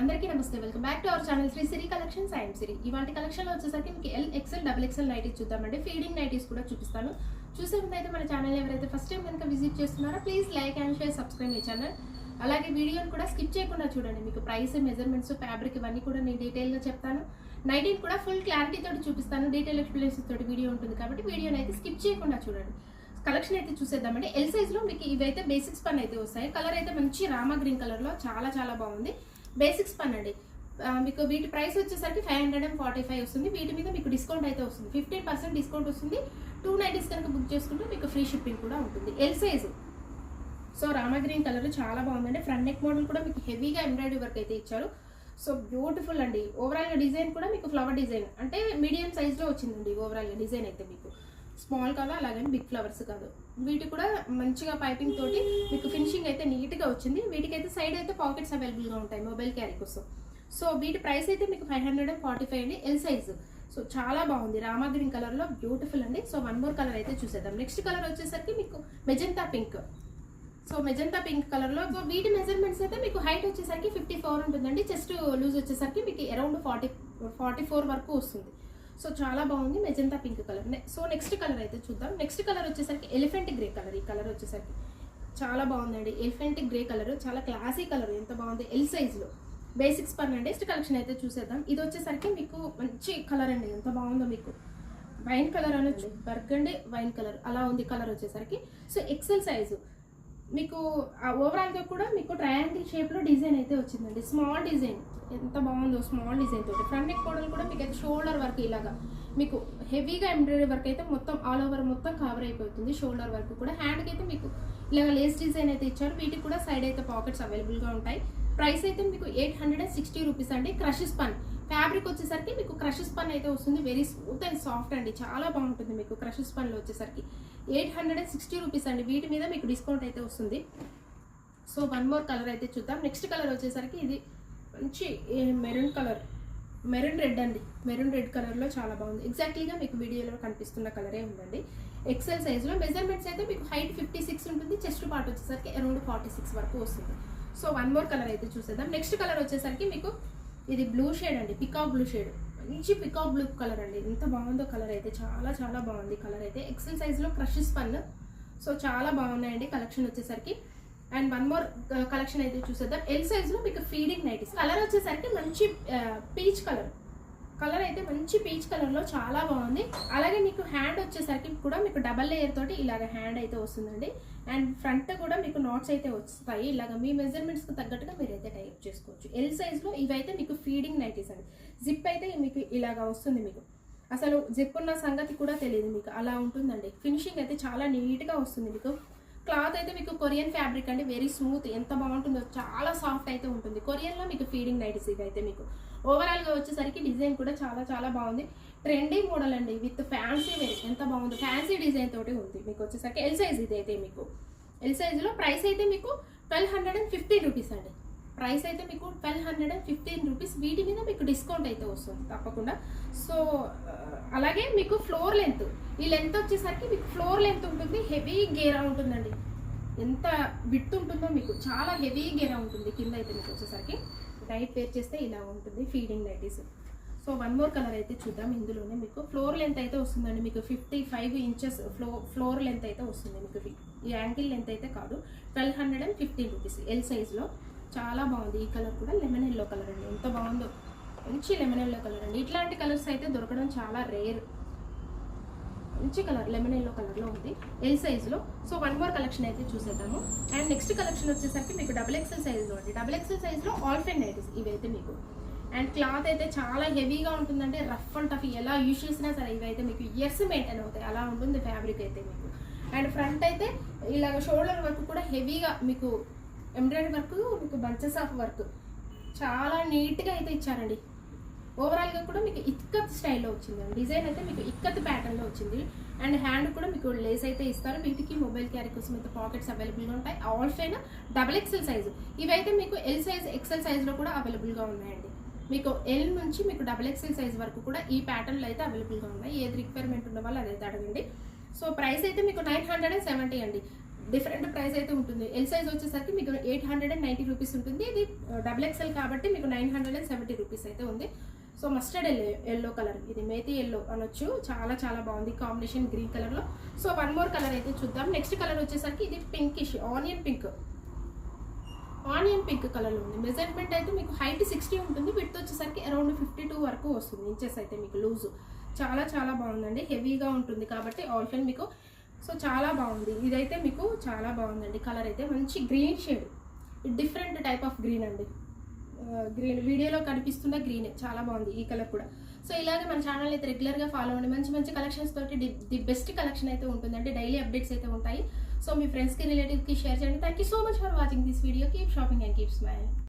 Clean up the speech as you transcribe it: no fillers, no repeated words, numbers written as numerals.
అందరికీ నమస్తే, welcome back to our channel Sri Siri collections. I'm Siri. ఇవాళ కలెక్షన్లో వచ్చేసరికి మీకు L XL double XL nighties చూద్దామండి. ఫీడింగ్ నైటీస్ కూడా చూపిస్తాను. చూసే ముందు అయితే మన ఛానల్ ఎవరైతే ఫస్ట్ టైం కనుక విజిట్ చేస్తున్నారో please like and share, subscribe my channel. అలాగే వీడియోని కూడా స్కిప్ చేయకుండా చూడండి. మీకు ప్రైస్, మెజర్మెంట్స్, ఫ్యాబ్రిక్ ఇవన్నీ కూడా నేను డీటెయిల్గా చెప్తాను. నైటీని కూడా ఫుల్ క్లారిటీ తోటి చూపిస్తాను. డీటెయిల్ ఎక్స్ప్లెనేషన్ తోటి వీడియో ఉంటుంది కాబట్టి వీడియోని అయితే స్కిప్ చేయకుండా చూడండి. కలెక్షన్ అయితే చూసేద్దామండి. ఎల్ సైజ్లో మీకు ఇవైతే బేసిక్స్ పన్ అయితే వస్తాయి. కలర్ అయితే మంచి రామా గ్రీన్ కలర్లో చాలా బాగుంది. బేసిక్స్ పన్ అండి. మీకు వీటి ప్రైస్ వచ్చేసరికి 545 వస్తుంది. వీటి మీద మీకు డిస్కౌంట్ అయితే వస్తుంది, 15% డిస్కౌంట్ వస్తుంది. 290 కనుక బుక్ చేసుకుంటే మీకు ఫ్రీ షిప్పింగ్ కూడా ఉంటుంది. L size. So Rama green colour చాలా బాగుందండి. ఫ్రంట్ నెక్ మోడల్ కూడా మీకు హెవీగా ఎంబ్రాయిడరీ వర్క్ అయితే ఇచ్చారు. సో బ్యూటిఫుల్ అండి. ఓవరాల్గా డిజైన్ కూడా మీకు ఫ్లవర్ డిజైన్ అంటే మీడియం సైజ్లో వచ్చిందండి. ఓవరాల్గా డిజైన్ అయితే మీకు స్మాల్ కాదు, అలాగే బిగ్ ఫ్లవర్స్ కాదు. వీటి కూడా మంచిగా పైపింగ్ తోటి మీకు ఫినిషింగ్ అయితే నీట్గా వచ్చింది. వీటికైతే సైడ్ అయితే పాకెట్స్ అవైలబుల్గా ఉంటాయి మొబైల్ క్యారీ కోసం. సో వీటి ప్రైస్ అయితే మీకు 545 అండి. L size. సో చాలా బాగుంది. రామా గ్రీన్ కలర్లో బ్యూటిఫుల్ అండి. సో వన్ మోర్ కలర్ అయితే చూసేద్దాం. నెక్స్ట్ కలర్ వచ్చేసరికి మీకు magenta pink. So magenta pink కలర్లో వీటి మెజర్మెంట్స్ అయితే మీకు హైట్ వచ్చేసరికి 54 ఉంటుందండి. చెస్ట్ లూజ్ వచ్చేసరికి మీకు అరౌండ్ 44 వరకు వస్తుంది. సో చాలా బాగుంది magenta pink colour. So next colour అయితే చూద్దాం. నెక్స్ట్ కలర్ వచ్చేసరికి ఎలిఫెంట్ గ్రే కలర్. ఈ కలర్ వచ్చేసరికి చాలా బాగుందండి. ఎలిఫెంట్ గ్రే కలర్ చాలా క్లాసీ కలర్. ఎంత బాగుంది. ఎల్ సైజ్లో బేసిక్స్ పర్ అండి. నెక్స్ట్ కలెక్షన్ అయితే చూసేద్దాం. ఇది వచ్చేసరికి మీకు మంచి కలర్ అండి. ఎంత బాగుందో. మీకు వైన్ కలర్ అనొచ్చు, బర్గండి వైన్ కలర్ అలా ఉంది కలర్ వచ్చేసరికి. So XL size. మీకు ఓవరాల్గా కూడా మీకు ట్రయాంగిల్ షేప్లో డిజైన్ అయితే వచ్చిందండి. స్మాల్ డిజైన్ ఎంత బాగుందో. స్మాల్ డిజైన్ తోటి ఫ్రంట్ నెక్ మోడల్ కూడా మీకు అయితే షోల్డర్ వర్క్ ఇలాగా మీకు హెవీగా ఎంబ్రాయిడరీ వర్క్ అయితే మొత్తం ఆల్ ఓవర్ మొత్తం కవర్ అయిపోతుంది. షోల్డర్ వర్క్ కూడా హ్యాండ్కి అయితే మీకు ఇలాగ లేస్ డిజైన్ అయితే ఇచ్చారు. వీటికి కూడా సైడ్ అయితే పాకెట్స్ అవైలబుల్గా ఉంటాయి. ప్రైస్ అయితే మీకు 860 రూపీస్ అండి. క్రష్ స్పన్ ఫ్యాబ్రిక్ వచ్చేసరికి మీకు క్రష్ స్పన్ అయితే వస్తుంది. వెరీ స్మూత్ అండ్ సాఫ్ట్ అండి. చాలా బాగుంటుంది మీకు క్రష్ స్పన్లో వచ్చేసరికి 860 రూపీస్ అండి. వీటి మీద మీకు డిస్కౌంట్ అయితే వస్తుంది. సో వన్ మోర్ కలర్ అయితే చూద్దాం. నెక్స్ట్ కలర్ వచ్చేసరికి ఇది మంచి మెరూన్ కలర్, మెరూన్ రెడ్ అండి. మెరూన్ రెడ్ కలర్లో చాలా బాగుంది. ఎగ్జాక్ట్లీగా మీకు వీడియోలో కనిపిస్తున్న కలరే ఉందండి. ఎక్సెల్ సైజ్లో మెజర్మెంట్స్ అయితే మీకు హైట్ 56 ఉంటుంది. చెస్ట్ పార్ట్ వచ్చేసరికి అరౌండ్ 46 వరకు వస్తుంది. సో వన్ మోర్ కలర్ అయితే చూసేద్దాం. నెక్స్ట్ కలర్ వచ్చేసరికి మీకు ఇది బ్లూ షేడ్ అండి. Peacock blue shade. మంచి పికాక్ బ్లూ కలర్ అండి. ఎంత బాగుందో కలర్ అయితే. చాలా బాగుంది కలర్ అయితే. ఎక్సెల్ సైజ్లో క్రష్ స్పన్. సో చాలా బాగున్నాయండి కలెక్షన్ వచ్చేసరికి. అండ్ వన్ మోర్ కలెక్షన్ అయితే చూసేద్దాం. ఎల్ సైజ్లో మీకు ఫీడింగ్ నైటీస్. కలర్ వచ్చేసరికి మంచి పీచ్ కలర్. కలర్ అయితే మంచి పీచ్ కలర్లో చాలా బాగుంది. అలాగే మీకు హ్యాండ్ వచ్చేసరికి కూడా మీకు డబల్ లేయర్ తోటి ఇలాగ హ్యాండ్ అయితే వస్తుందండి. అండ్ ఫ్రంట్ కూడా మీకు నాట్స్ అయితే వస్తాయి. ఇలాగ మీ మెజర్మెంట్స్కి తగ్గట్టుగా మీరైతే టైప్ చేసుకోవచ్చు. ఎల్ సైజ్లో ఇవైతే మీకు ఫీడింగ్ నైటీస్ అండి. జిప్ అయితే మీకు ఇలాగ వస్తుంది. మీకు అసలు జిప్ ఉన్న సంగతి కూడా తెలియదు మీకు. అలా ఉంటుందండి. ఫినిషింగ్ అయితే చాలా నీట్గా వస్తుంది. మీకు క్లాత్ అయితే మీకు కొరియన్ ఫ్యాబ్రిక్ అండి. Very smooth. ఎంత బాగుంటుందో. చాలా సాఫ్ట్ అయితే ఉంటుంది. కొరియన్లో మీకు ఫీడింగ్ నైటీస్ ఇవైతే మీకు ఓవరాల్గా వచ్చేసరికి డిజైన్ కూడా చాలా బాగుంది. ట్రెండీ మోడల్ అండి విత్ ఫ్యాన్సీ వేర్. ఎంత బాగుందో. ఫ్యాన్సీ డిజైన్ తోటి ఉంది మీకు వచ్చేసరికి. ఎల్ సైజ్ ఇది అయితే మీకు ఎల్ సైజులో ప్రైస్ అయితే మీకు 1215 రూపీస్ అండి. ప్రైస్ అయితే మీకు 1215 రూపీస్. వీటి మీద మీకు డిస్కౌంట్ అయితే వస్తుంది తప్పకుండా. సో అలాగే మీకు ఫ్లోర్ లెంత్. ఈ లెంత్ వచ్చేసరికి మీకు ఫ్లోర్ లెంత్ ఉంటుంది. హెవీ గేరా ఉంటుందండి. ఎంత విడ్త్ ఉంటుందో మీకు చాలా హెవీ గేరా ఉంటుంది కింద అయితే మీకు వచ్చేసరికి. టైట్ వేర్ చేస్తే ఇలా ఉంటుంది feeding nighties. So one more colour అయితే చూద్దాం. ఇందులోనే మీకు ఫ్లోర్ లెంత్ అయితే వస్తుందండి. మీకు 55 ఇంచెస్ ఫ్లోర్ లెంత్ అయితే వస్తుంది మీకు. ఈ యాంకిల్ లెంత్ అయితే కాదు. 1215 రూపీస్. ఎల్ సైజ్లో చాలా బాగుంది. ఈ కలర్ కూడా లెమన్ ఎల్లో కలర్ అండి. ఎంత బాగుందో. మంచి లెమన్ ఎల్లో కలర్ అండి. ఇట్లాంటి కలర్స్ అయితే దొరకడం చాలా రేర్. మంచి కలర్ లెమన్ ఎల్లో కలర్లో ఉంది ఎల్ సైజ్లో. సో వన్ మోర్ కలెక్షన్ అయితే చూసేద్దాము. అండ్ నెక్స్ట్ కలెక్షన్ వచ్చేసరికి మీకు డబుల్ ఎక్సెల్ సైజ్లో అండి. డబుల్ ఎక్సెల్ సైజ్లో ఆల్ఫెన్ నైటీస్ ఇవైతే మీకు. అండ్ క్లాత్ అయితే చాలా హెవీగా ఉంటుందంటే రఫ్ అండ్ టఫ్ ఎలా యూజ్ చేసినా సరే ఇవైతే మీకు ఇయర్స్ మెయింటైన్ అవుతాయి. అలా ఉంటుంది ఫ్యాబ్రిక్ అయితే మీకు. అండ్ ఫ్రంట్ అయితే ఇలాగ షోల్డర్ వర్క్ కూడా హెవీగా మీకు ఎంబ్రాయిడరీ వర్క్, మీకు బంచెస్ ఆఫ్ వర్క్ చాలా నీట్గా అయితే ఇచ్చారండి. ఓవరాల్గా కూడా మీకు ఇక్కత్ స్టైల్లో వచ్చిందండి. డిజైన్ అయితే మీకు ఇక్కత్ ప్యాటర్న్లో వచ్చింది. అండ్ హ్యాండ్ కూడా మీకు లేస్ అయితే ఇస్తారు. వీటికి మొబైల్ క్యారీ కోసం అయితే పాకెట్స్ అవైలబుల్గా ఉంటాయి. ఆల్ఫైన్ డబుల్ ఎక్సెల్ సైజు. ఇవైతే మీకు ఎల్ సైజ్, ఎక్సెల్ సైజ్లో కూడా అవైలబుల్గా ఉన్నాయండి. మీకు ఎల్ నుంచి మీకు డబుల్ ఎక్సెల్ సైజ్ వరకు కూడా ఈ ప్యాటర్న్లో అయితే అవైలబుల్గా ఉన్నాయి. ఏది రిక్వైర్మెంట్ ఉన్న వాళ్ళు అదైతే అడగండి. సో ప్రైస్ అయితే మీకు 970 అండి. డిఫరెంట్ ప్రైస్ అయితే ఉంటుంది. ఎల్ సైజ్ వచ్చేసరికి మీకు 890 రూపీస్ ఉంటుంది. ఇది డబుల్ ఎక్స్ఎల్ కాబట్టి మీకు 970 రూపీస్ అయితే ఉంది. సో మస్టర్డ్ ఎల్లో కలర్, ఇది మేతి ఎల్లో అనొచ్చు, చాలా చాలా బాగుంది కాంబినేషన్ గ్రీన్ కలర్లో. సో వన్ మోర్ కలర్ అయితే చూద్దాం. నెక్స్ట్ కలర్ వచ్చేసరికి ఇది పింకిష్ ఆనియన్ పింక్ కలర్లో ఉంది. మెజర్మెంట్ అయితే మీకు హైట్ 60 ఉంటుంది, విడ్త్ వచ్చేసరికి అరౌండ్ 52 వరకు వస్తుంది ఇంచెస్ అయితే మీకు లూజు. చాలా చాలా బాగుందండి, హెవీగా ఉంటుంది కాబట్టి ఆల్ఫెన్ మీకు. సో చాలా బాగుంది, ఇదైతే మీకు చాలా బాగుందండి. కలర్ అయితే మంచి green shade, different type of green అండి. గ్రీన్ వీడియోలో కనిపిస్తున్న గ్రీన్ చాలా బాగుంది ఈ కలర్ కూడా. సో ఇలాగే మన ఛానల్ అయితే రెగ్యులర్గా ఫాలో అవ్వండి. మంచి మంచి కలెక్షన్స్ తోటి ది బెస్ట్ కలెక్షన్ అయితే ఉంటుందండి. డైలీ అప్డేట్స్ అయితే ఉంటాయి. సో మీ ఫ్రెండ్స్కి రిలేటివ్స్కి షేర్ చేయండి. Thank you so much for watching this video. Keep shopping and keep smile.